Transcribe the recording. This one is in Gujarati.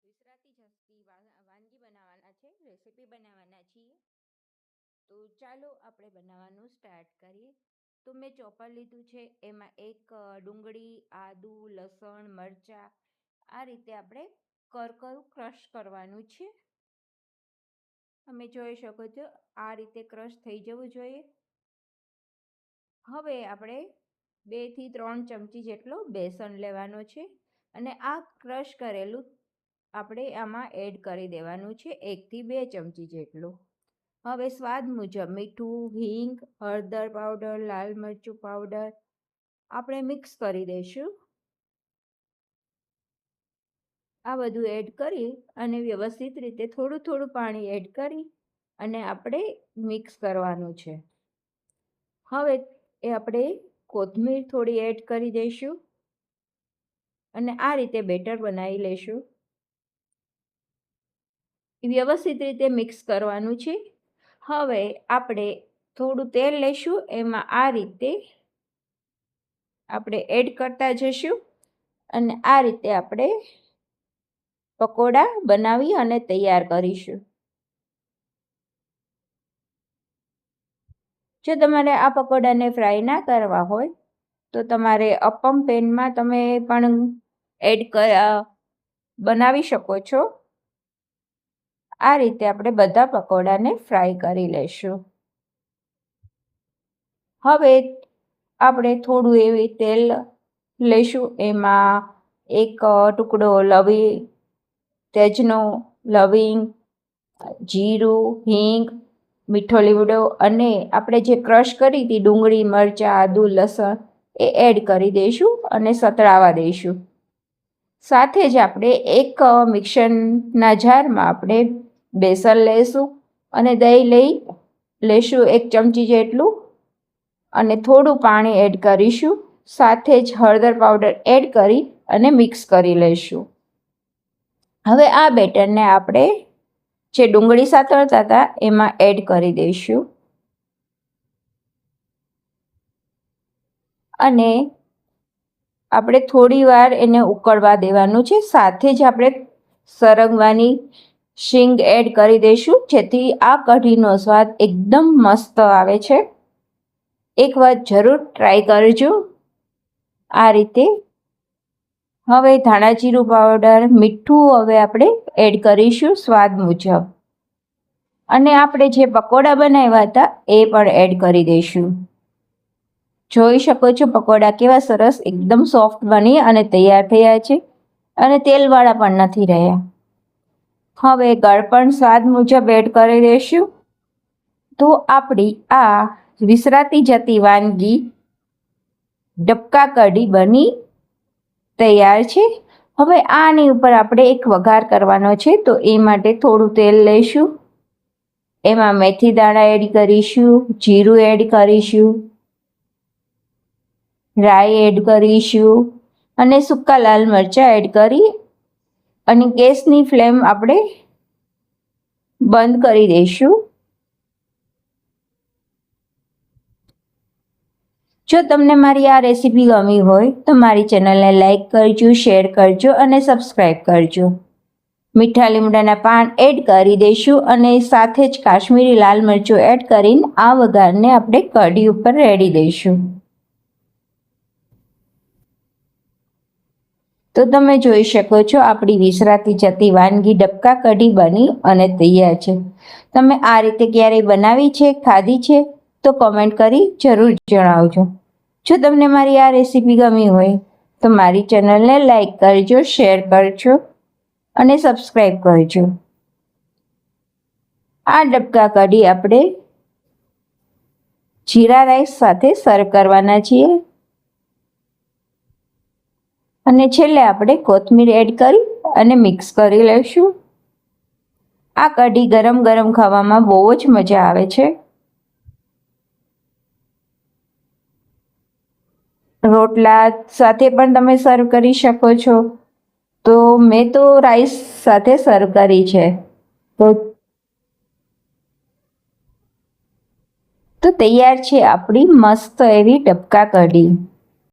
વિસરાતી જતી વાનગી બનાવવાના છે, રેસીપી બનાવવાના છીએ. તો ચાલો આપણે બનાવવાનું સ્ટાર્ટ કરીએ. તો મેં ચોપર લીધું છે, એમાં એક ડુંગળી, આદુ, લસણ, મરચાં આ રીતે આપણે કરકરું ક્રશ કરવાનું છે. તમે જોઈ શકો છો આ રીતે ક્રશ થઈ જવું જોઈએ. હવે આપણે 2 થી 3 ચમચી જેટલો બેસન લેવાનો છે અને આ ક્રશ કરેલું આપણે આમાં એડ કરી દેવાનું છે, 1 થી 2 ચમચી જેટલું. હવે સ્વાદ મુજબ મીઠું, હિંગ, હળદર પાવડર, લાલ મરચું પાવડર આપણે મિક્સ કરી દઈશું. આ બધું એડ કરી અને વ્યવસ્થિત રીતે થોડું થોડું પાણી એડ કરી અને આપણે મિક્સ કરવાનું છે. હવે આપણે કોથમીર થોડી એડ કરી દઈશું અને આ રીતે બેટર બનાવી લઈશું. વ્યવસ્થિત રીતે મિક્સ કરવાનું છે. હવે આપણે થોડું તેલ લઈશું, એમાં આ રીતે આપણે એડ કરતા જઈશું અને આ રીતે આપણે પકોડા બનાવી અને તૈયાર કરીશું. જો તમારે આ પકોડાને ફ્રાય ના કરવા હોય તો તમારે અપમ પેનમાં તમે પણ બનાવી શકો છો. આ રીતે આપણે બધા પકોડાને ફ્રાય કરી લઈશું. હવે આપણે થોડું એવી તેલ લઈશું, એમાં એક ટુકડો તેજનો, લવિંગ, જીરું, હિંગ, મીઠો લીમડો અને આપણે જે ક્રશ કરી હતી ડુંગળી, મરચાં, આદુ, લસણ એ એડ કરી દઈશું અને સતળાવા દઈશું. સાથે જ આપણે એક મિક્સરના જારમાં આપણે બેસન લઈશું અને દહીં લઈશું 1 ચમચી જેટલું અને થોડું પાણી એડ કરીશું. સાથે જ હળદર પાવડર એડ કરી અને મિક્સ કરી લઈશું. હવે આ બેટરને આપણે જે ડુંગળી સાતળતા હતા એમાં એડ કરી દઈશું અને આપણે થોડી વાર એને ઉકળવા દેવાનું છે. સાથે જ આપણે સરગવાની શીંગ એડ કરી દઈશું, જેથી આ કઢીનો સ્વાદ એકદમ મસ્ત આવે છે. એક વાર જરૂર ટ્રાય કરજો આ રીતે. હવે ધાણા જીરું પાવડર, મીઠું હવે આપણે એડ કરીશું સ્વાદ મુજબ અને આપણે જે પકોડા બનાવ્યા હતા એ પણ એડ કરી દઈશું. જોઈ શકો છો પકોડા કેવા સરસ એકદમ સોફ્ટ બની અને તૈયાર થયા છે અને તેલવાળા પણ નથી રહ્યા. હવે ગળપણ સ્વાદ મુજબ એડ કરી દઈશું. તો આપણી આ વિસરાતી જતી વાનગી ડબકા કઢી બની તૈયાર છે. હવે આની ઉપર આપણે એક વઘાર કરવાનો છે, તો એ માટે થોડું તેલ લઈશું, એમાં મેથી દાણા એડ કરીશું, જીરું એડ કરીશું, રાઈ એડ કરીશું અને સૂકા લાલ મરચાં એડ કરી અને ગેસની ફ્લેમ આપણે બંધ કરી દઈશું. જો તમને મારી આ રેસીપી ગમી હોય તો મારી ચેનલને લાઈક કરજો, શેર કરજો અને સબસ્ક્રાઈબ કરજો. મીઠા લીમડાના પાન એડ કરી દઈશું અને સાથે જ કાશ્મીરી લાલ મરચું એડ કરીને આ વઘારને આપણે કઢી ઉપર રેડી દઈશું. તો તમે જોઈ શકો છો આપણી વિસરાતી જતી વાનગી ડબકા કઢી બની અને તૈયાર છે. તમે આ રીતે ક્યારેય બનાવી છે, ખાધી છે તો કમેન્ટ કરી જરૂર જણાવજો. જો તમને મારી આ રેસીપી ગમી હોય તો મારી ચેનલને લાઈક કરજો, શેર કરજો અને સબસ્ક્રાઈબ કરજો. આ ડબકા કઢી આપણે જીરા રાઈસ સાથે સર્વ કરવાના છીએ અને છેલ્લે આપણે કોથમીર એડ કરી અને મિક્સ કરી લઈશું. આ કઢી ગરમ ગરમ ખાવામાં બહુ જ મજા આવે છે. રોટલા સાથે પણ તમે સર્વ કરી શકો છો. તો મેં તો રાઈસ સાથે સર્વ કરી છે. તો તૈયાર છે આપણી મસ્ત એવી ડબકા કઢી.